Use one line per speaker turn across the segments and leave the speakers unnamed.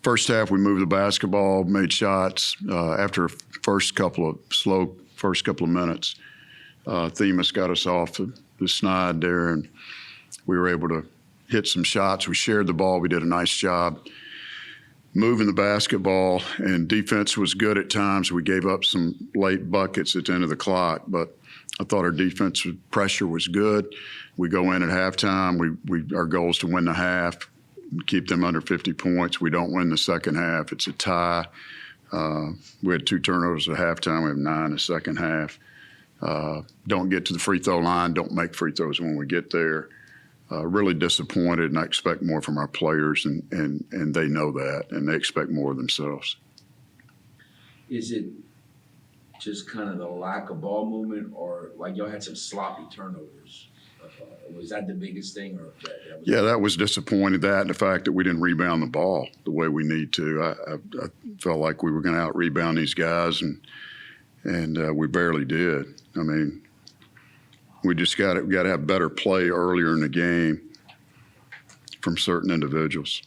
First half, we moved the basketball, made shots. After first couple of minutes, Themis got us off the snide there, and we were able to hit some shots. We shared the ball. We did a nice job moving the basketball, and defense was good at times. We gave up some late buckets at the end of the clock, but I thought our defensive pressure was good. We go in at halftime. Our goal is to win the half, keep them under 50 points. We don't win the second half. It's a tie. We had 2 turnovers at halftime. We have 9 in the second half. Don't get to the free throw line. Don't make free throws when we get there. Really disappointed, and I expect more from our players, and they know that, and they expect more of themselves.
Is it just kind of the lack of ball movement, or like y'all had some sloppy turnovers? Was that the biggest thing? Or
that was disappointing. That and the fact that we didn't rebound the ball the way we need to. I felt like we were going to out-rebound these guys, and we barely did. I mean, we just got to have better play earlier in the game from certain individuals.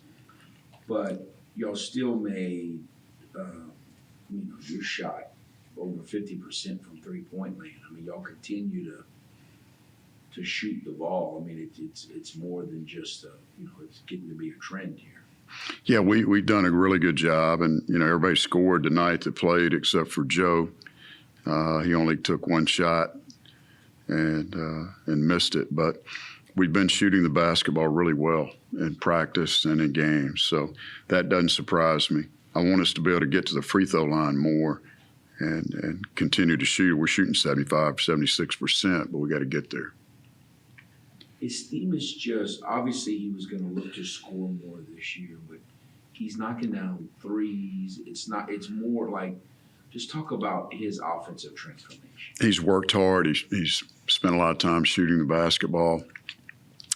But y'all still made, your shot over 50% from three-point land. I mean, y'all continue to shoot the ball. I mean, it's more than just it's getting to be a trend here.
Yeah, we've done a really good job, and everybody scored tonight that played except for Joe. He only took 1 shot and missed it, but we've been shooting the basketball really well in practice and in games, so that doesn't surprise me. I want us to be able to get to the free throw line more and continue to shoot. We're shooting 75, 76%, but we got to get there.
His theme is just, obviously he was going to look to score more this year, but he's knocking down threes. It's more like, just talk about his offensive transformation. He's
worked hard. He's spent a lot of time shooting the basketball.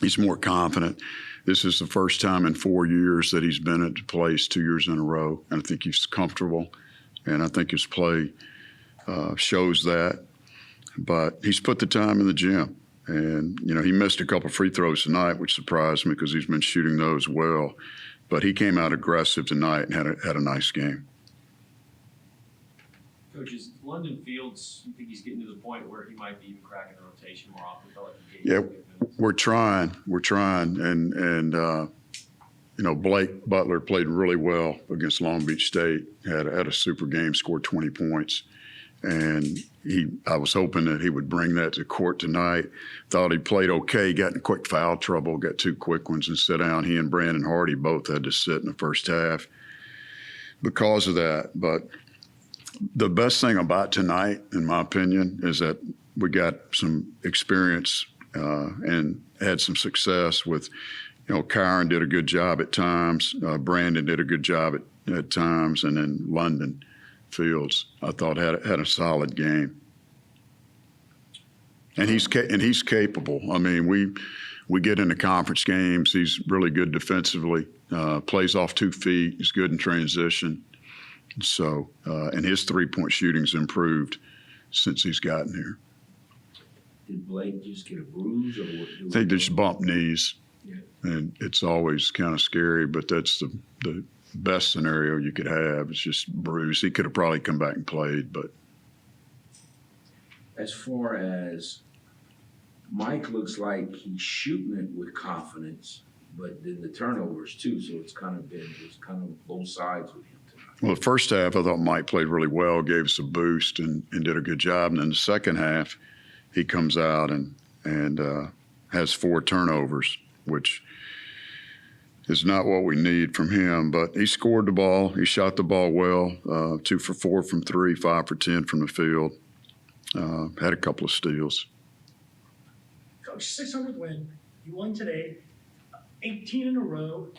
He's more confident. This is the first time in 4 years that he's been at the place 2 years in a row, and I think he's comfortable, and I think his play shows that. But he's put the time in the gym, and he missed a couple free throws tonight, which surprised me because he's been shooting those well. But he came out aggressive tonight and had a nice game.
Coach, is London Fields, you think he's getting to the point where he might be even cracking the rotation more often?
Yeah, we're trying. And Blake Butler played really well against Long Beach State, had a super game, scored 20 points. And I was hoping that he would bring that to court tonight. Thought he played okay, got in quick foul trouble, got 2 quick ones and sit down. He and Brandon Hardy both had to sit in the first half because of that. But the best thing about tonight, in my opinion, is that we got some experience and had some success with, Kyron did a good job at times. Brandon did a good job at times. And then London Fields, I thought, had a solid game. And he's capable. I mean, we get into conference games. He's really good defensively, plays off 2 feet. He's good in transition. So, and his 3-point shooting's improved since he's gotten here.
Did Blake just get a bruise, or what?
I think they just bumped knees.
Yeah.
And it's always kind of scary, but that's the best scenario you could have. It's just bruised. He could have probably come back and played, but.
As far as Mike looks like he's shooting it with confidence, but then the turnovers too. So it's kind of both sides with him.
Well, the first half, I thought Mike played really well, gave us a boost and did a good job. And then the second half, he comes out and has 4 turnovers, which is not what we need from him. But he scored the ball. He shot the ball well, 2 for 4 from 3, 5 for 10 from the field. Had a couple of steals.
Coach, 600 win. You won today, 18 in a row.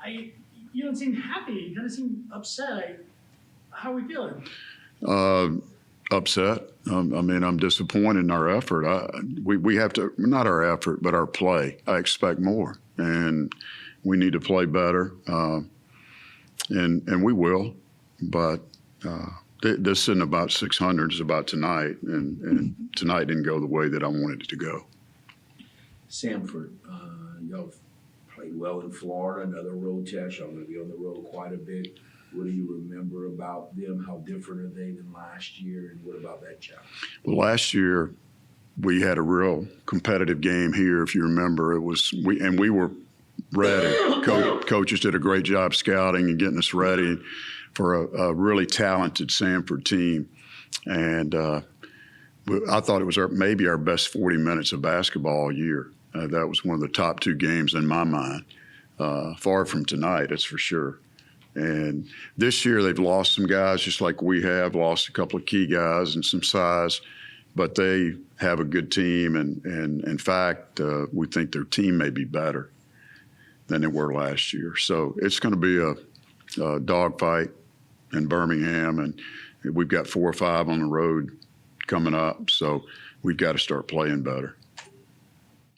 You don't seem happy. You kind of seem upset. How are we feeling?
Upset. I mean, I'm disappointed in our effort. We have to, not our effort, but our play. I expect more, and we need to play better, and we will. But this isn't about 600. It's about tonight, and tonight didn't go the way that I wanted it to go.
Samford, y'all played played well in Florida, another road test. Y'all gonna be on the road quite a bit. What do you remember about them? How different are they than last year? And what about that challenge?
Well, last year we had a real competitive game here. If you remember, we were ready. Coaches did a great job scouting and getting us ready for a really talented Sanford team, and I thought it was maybe our best 40 minutes of basketball all year. That was one of the top two games in my mind. Far from tonight, that's for sure. And this year they've lost some guys, just like we have lost a couple of key guys and some size, but they have a good team. And in fact, we think their team may be better than they were last year. So it's going to be a dogfight in Birmingham, and we've got 4 or 5 on the road coming up. So we've got to start playing better.